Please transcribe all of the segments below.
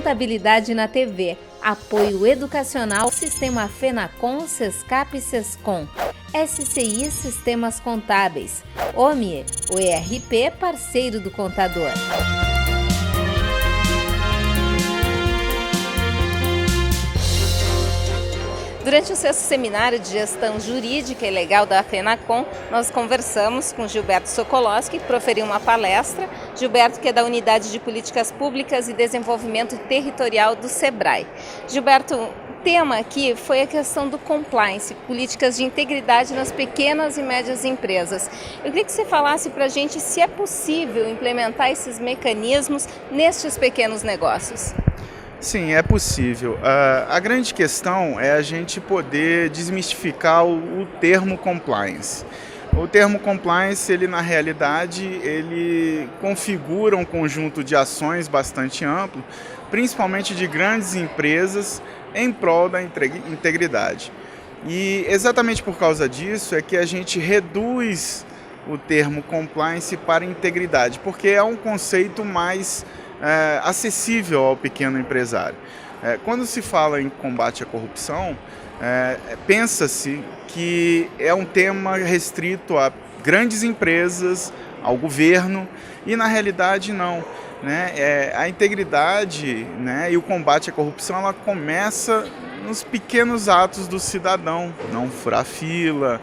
Contabilidade na TV, apoio educacional, Sistema Fenacom, Sescap e Sescom, SCI Sistemas Contábeis, OMIE, o ERP parceiro do contador. Durante o sexto seminário de gestão jurídica e legal da Fenacom, nós conversamos com Gilberto Sokolowski, que proferiu uma palestra. Gilberto, que é da Unidade de Políticas Públicas e Desenvolvimento Territorial do SEBRAE. Gilberto, o tema aqui foi a questão do compliance, políticas de integridade nas pequenas e médias empresas. Eu queria que você falasse para a gente se é possível implementar esses mecanismos nestes pequenos negócios. Sim, é possível. A grande questão é a gente poder desmistificar o termo compliance. O termo compliance, ele na realidade, ele configura um conjunto de ações bastante amplo, principalmente de grandes empresas, em prol da integridade. E exatamente por causa disso é que a gente reduz o termo compliance para integridade, porque é um conceito mais acessível ao pequeno empresário. Quando se fala em combate à corrupção, pensa-se que é um tema restrito a grandes empresas, ao governo, e na realidade não. A integridade, e o combate à corrupção, ela começa nos pequenos atos do cidadão, não furar fila,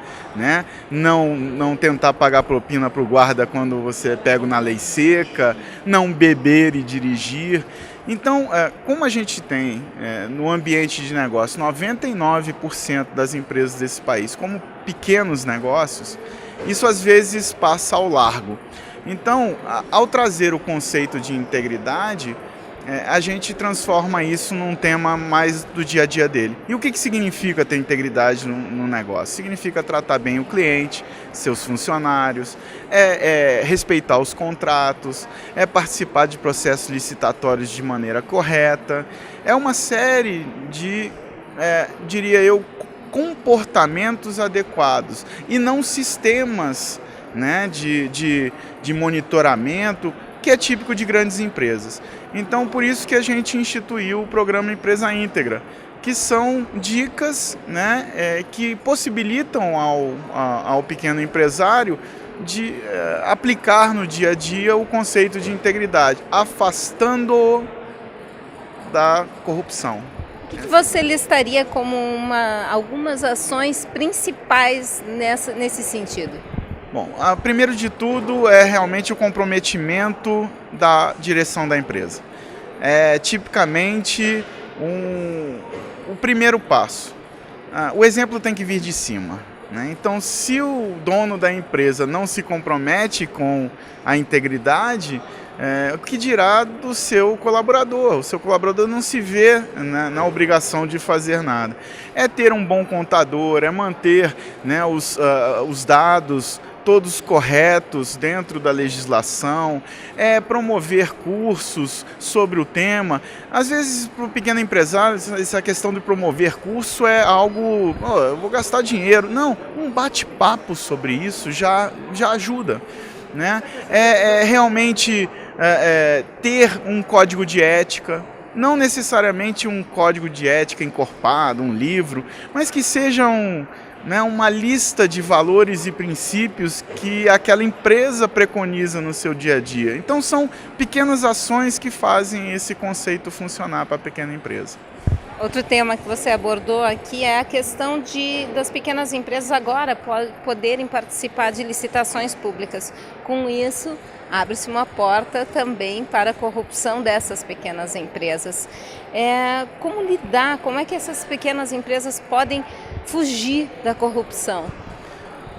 não tentar pagar propina para o guarda quando você é pego na lei seca, não beber e dirigir. Então, como a gente tem no ambiente de negócio 99% das empresas desse país como pequenos negócios, isso às vezes passa ao largo. Então, ao trazer o conceito de integridade, a gente transforma isso num tema mais do dia a dia dele. E o que significa ter integridade no negócio? Significa tratar bem o cliente, seus funcionários, respeitar os contratos, participar de processos licitatórios de maneira correta. É uma série de, diria eu, comportamentos adequados e não sistemas de monitoramento que é típico de grandes empresas. Então, por isso que a gente instituiu o programa Empresa Íntegra, que são dicas que possibilitam ao pequeno empresário de aplicar no dia a dia o conceito de integridade, afastando-o da corrupção. O que você listaria como algumas ações principais nesse sentido? Bom, primeiro de tudo é realmente o comprometimento da direção da empresa. É tipicamente o primeiro passo. O exemplo tem que vir de cima. Então, se o dono da empresa não se compromete com a integridade, o que dirá do seu colaborador? O seu colaborador não se vê na obrigação de fazer nada. É ter um bom contador, é manter os dados todos corretos dentro da legislação, promover cursos sobre o tema. Às vezes, para o pequeno empresário, essa questão de promover curso é algo, eu vou gastar dinheiro. Não, um bate-papo sobre isso já ajuda. Realmente ter um código de ética, não necessariamente um código de ética encorpado, um livro, mas que seja uma lista de valores e princípios que aquela empresa preconiza no seu dia a dia. Então, são pequenas ações que fazem esse conceito funcionar para a pequena empresa. Outro tema que você abordou aqui é a questão das pequenas empresas agora poderem participar de licitações públicas. Com isso, abre-se uma porta também para a corrupção dessas pequenas empresas. Como lidar? Como é que essas pequenas empresas podem fugir da corrupção?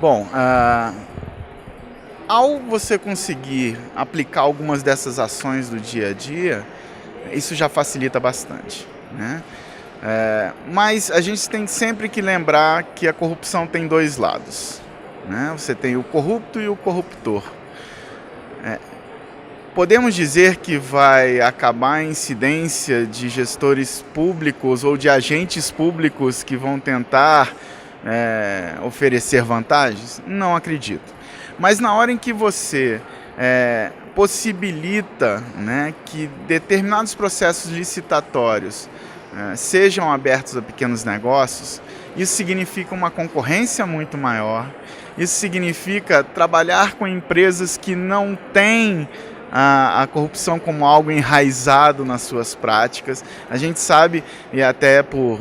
Bom, ao você conseguir aplicar algumas dessas ações do dia a dia, isso já facilita bastante. Mas a gente tem sempre que lembrar que a corrupção tem dois lados. Você tem o corrupto e o corruptor. Podemos dizer que vai acabar a incidência de gestores públicos ou de agentes públicos que vão tentar oferecer vantagens? Não acredito. Mas na hora em que você possibilita, né, que determinados processos licitatórios sejam abertos a pequenos negócios. Isso significa uma concorrência muito maior, isso significa trabalhar com empresas que não têm a corrupção como algo enraizado nas suas práticas. A gente sabe, e até por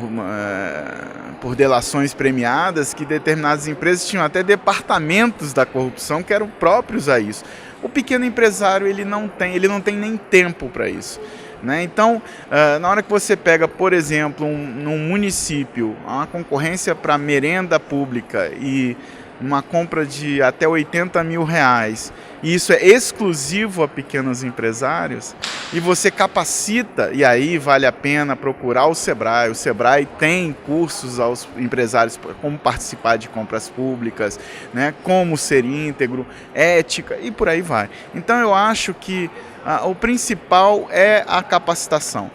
delações premiadas, que determinadas empresas tinham até departamentos da corrupção que eram próprios a isso. O pequeno empresário ele não tem nem tempo para isso. Né? Então, na hora que você pega, por exemplo, num município, uma concorrência para merenda pública e uma compra de até R$80 mil, e isso é exclusivo a pequenos empresários, e você capacita, e aí vale a pena procurar o Sebrae. O Sebrae tem cursos aos empresários como participar de compras públicas, né, como ser íntegro, ética e por aí vai. Então eu acho que o principal é a capacitação.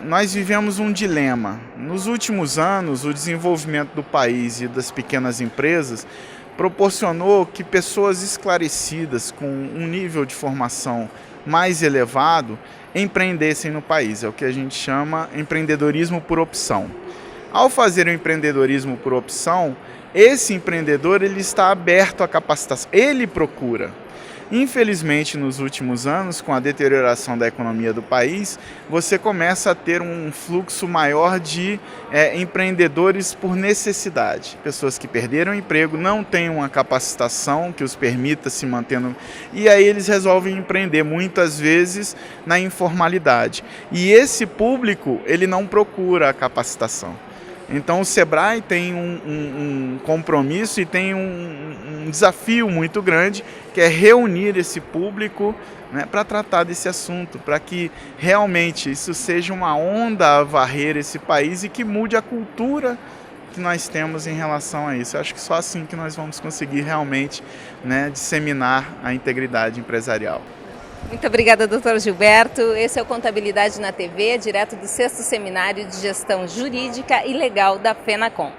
Nós vivemos um dilema. Nos últimos anos, o desenvolvimento do país e das pequenas empresas proporcionou que pessoas esclarecidas, com um nível de formação mais elevado, empreendessem no país. É o que a gente chama empreendedorismo por opção. Ao fazer o empreendedorismo por opção, esse empreendedor ele está aberto à capacitação, ele procura. Infelizmente, nos últimos anos, com a deterioração da economia do país, você começa a ter um fluxo maior de empreendedores por necessidade. Pessoas que perderam o emprego, não têm uma capacitação que os permita se manter e aí eles resolvem empreender, muitas vezes na informalidade. E esse público, ele não procura a capacitação. Então o Sebrae tem um compromisso e tem um desafio muito grande, que é reunir esse público, né, para tratar desse assunto, para que realmente isso seja uma onda a varrer esse país e que mude a cultura que nós temos em relação a isso. Eu acho que só assim que nós vamos conseguir realmente, né, disseminar a integridade empresarial. Muito obrigada, doutor Gilberto. Esse é o Contabilidade na TV, direto do 6º Seminário de Gestão Jurídica e Legal da FENACON.